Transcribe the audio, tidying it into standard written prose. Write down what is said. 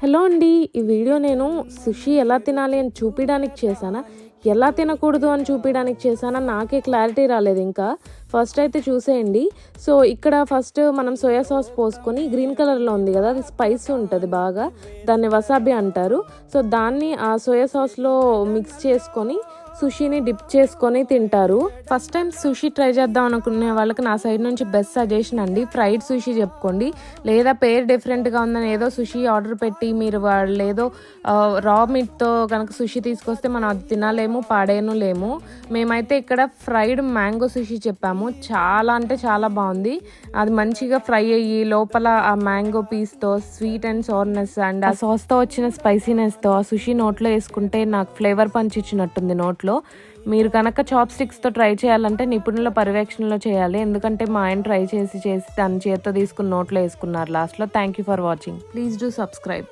Hello అండి. ఈ video నేను సుషి ఎలా తినాలి అని చూపించడానికి చేశానా, ఎలా తినకూడదు అని చూపించడానికి చేశానా నాకే క్లారిటీ రాలేదు ఇంకా. ఫస్ట్ అయితే చూసేయండి. సో ఇక్కడ ఫస్ట్ మనం సోయా సాస్ పోసుకొని, గ్రీన్ కలర్లో ఉంది కదా, అది స్పైస్ ఉంటుంది బాగా, దాన్ని వసాబి అంటారు. సో దాన్ని ఆ సోయా సాస్లో మిక్స్ చేసుకొని సుషిని డిప్ చేసుకొని తింటారు. ఫస్ట్ టైం సుషి ట్రై చేద్దాం అనుకునే వాళ్ళకి నా సైడ్ నుంచి బెస్ట్ సజెషన్ అండి, ఫ్రైడ్ సుషి చెప్పుకోండి. లేదా పేరు డిఫరెంట్గా ఉందని ఏదో సుషి ఆర్డర్ పెట్టి మీరు వాళ్ళు ఏదో రా మీట్తో కనుక సుషి తీసుకొస్తే మనం అది తినలేము, పాడేయలేము. మేమైతే ఇక్కడ ఫ్రైడ్ మ్యాంగో సుషి చెప్పాము. చాలా అంటే చాలా బాగుంది. అది మంచిగా ఫ్రై అయ్యి లోపల ఆ మ్యాంగో పీస్తో స్వీట్ అండ్ సోర్నెస్ అండ్ ఆ సాస్తో వచ్చిన స్పైసీనెస్తో ఆ సుషి నోట్లో వేసుకుంటే నాకు ఫ్లేవర్ పంచ్ ఇచ్చినట్టుంది నోట్లో. మీరు కనుక చాప్ స్టిక్స్తో ట్రై చేయాలంటే నిపుణుల పర్యవేక్షణలో చేయాలి. ఎందుకంటే మా ఆయన ట్రై చేసి దాని చేత్తో తీసుకుని నోట్లో వేసుకున్నారు లాస్ట్లో. Thank you for watching. Please do subscribe.